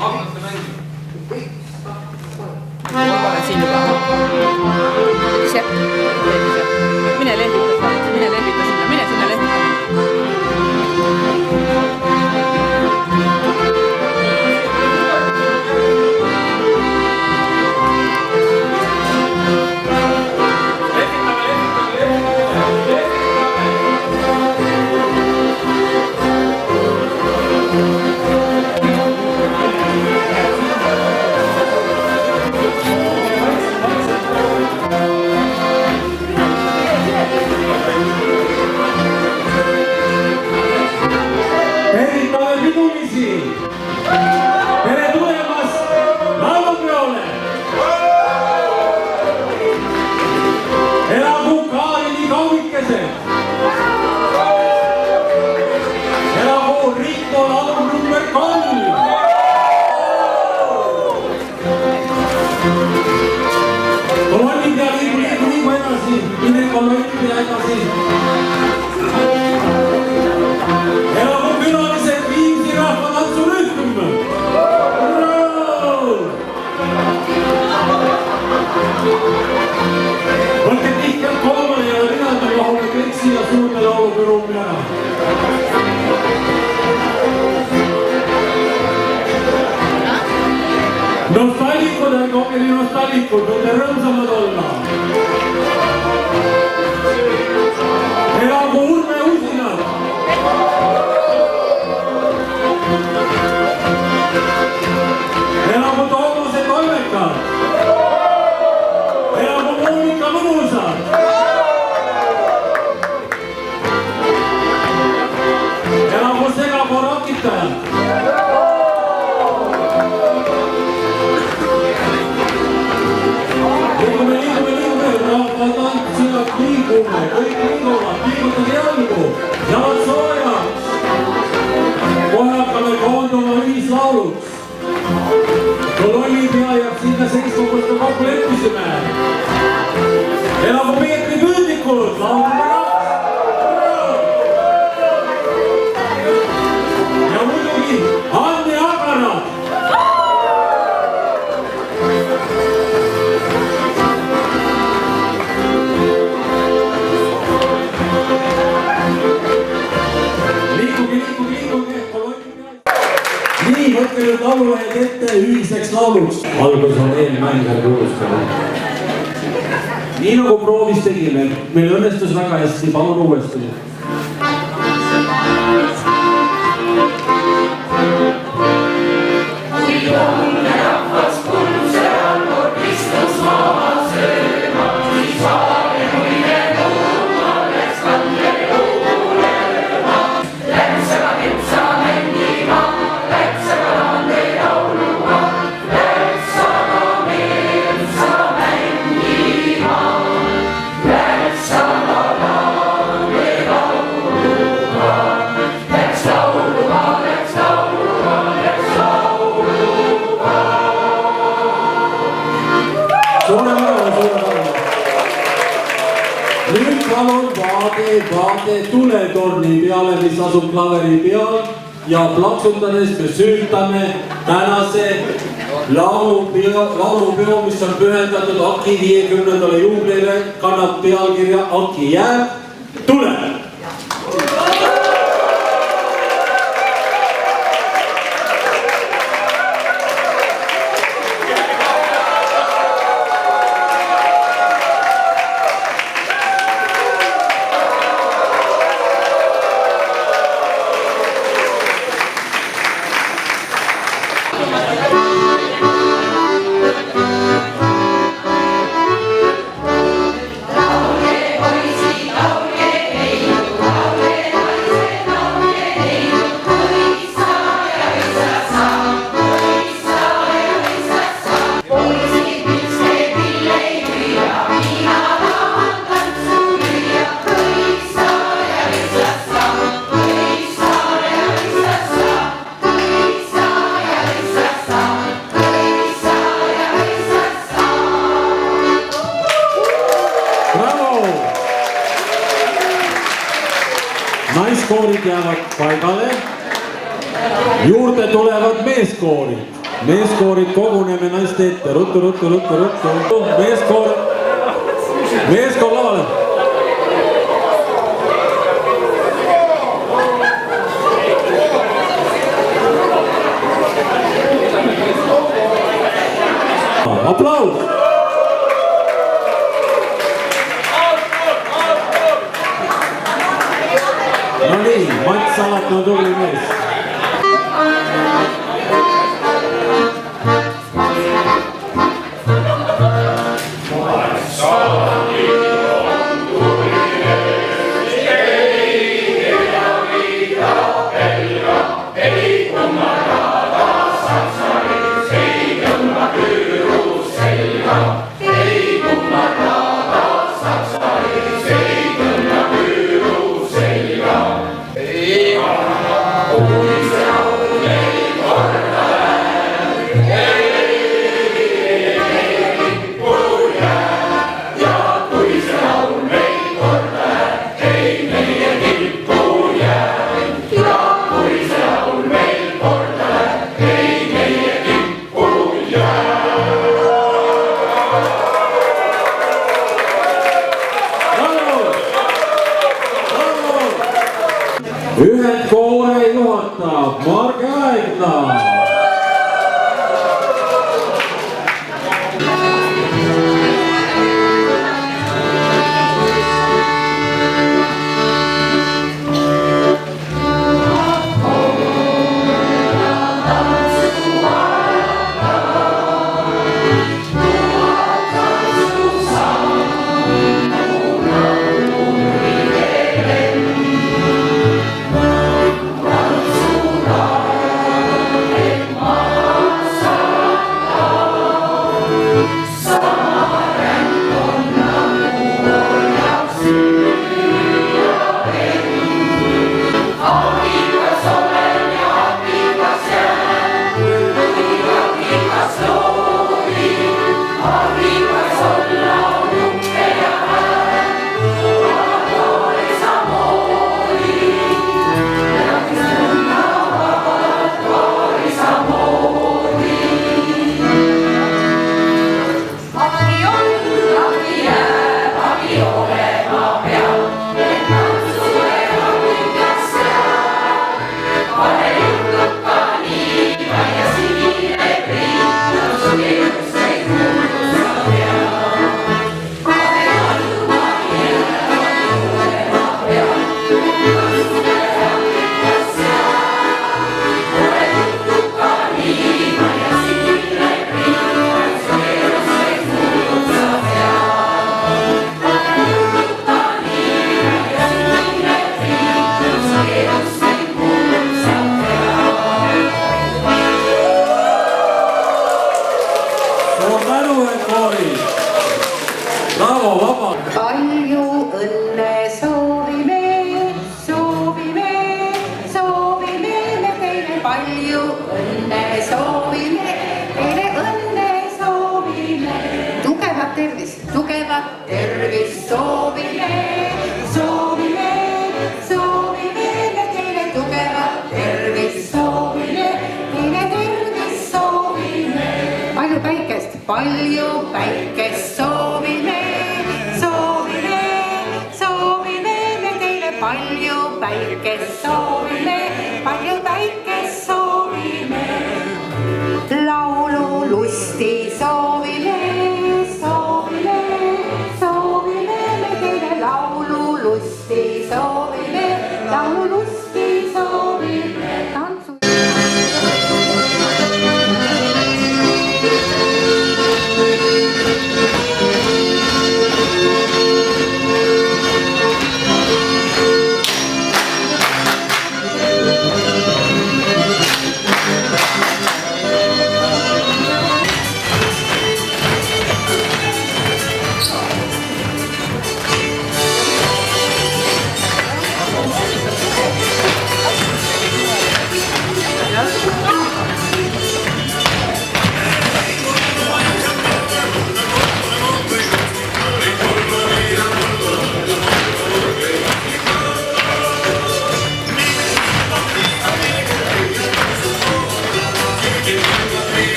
Hakkate mängima? Ma olen siin juba. Ise. Mine lehvita sinna, mine sinna lehvita. Nostalgikud on kogeli nostalgikud, võite rõõmsamad olla. Elagu Urme Usinad! Elagu Toomase Toimekad! Elagu Moonika Mõnusad! Elagu Segapoo Rakitajad! Liigume, kõik liiguvad, liigutage jalgu, jalad soojaks. Kohe hakkame koonduma ühislauluks. Kolonnipea jääb sinna seisma, kus me kokku leppisime. Elagu Peetri Püüdikud, laulame raks. Ja muidugi Anni Agarad. Nii, võtke nüüd laululehed ette ühiseks lauluks. Algus on eelmängar kuulustanud. Nii nagu proovis tegime, meil õnnestus väga hästi, palun uuesti. Nüüd palun vaade tuletorni peale, mis asub klaveri peal ja plaksutades me süütame tänase laulupeo, mis on pühendatud AKI 50. juubleile, kannab pealkirja AKI jääb, tuleb! Naiskoorid jäävad paigale, juurde tulevad meeskoorid. meeskoorid koguneme naiste ette, ruttu, ruttu, ruttu, ruttu. Meeskoor lavale. Aplaus! No nii, Mats Salat on tubli mees. Ühendkoore juhatab Marge Aegna. Palju õnne soovime, soovime, soovime me teile, palju õnne soovime, teile õnne soovime. Tugevat tervist soovime, soovime, soovime me teile, tugevat tervist soovime, teile tervist soovime. Palju päikest soovime. Palju päikest soovime, laulu lusti soovime, soovime me teile laulu lusti soovime, tantsu.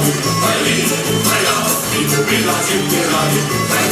Villa, Villa, Villa, Villa, Villa,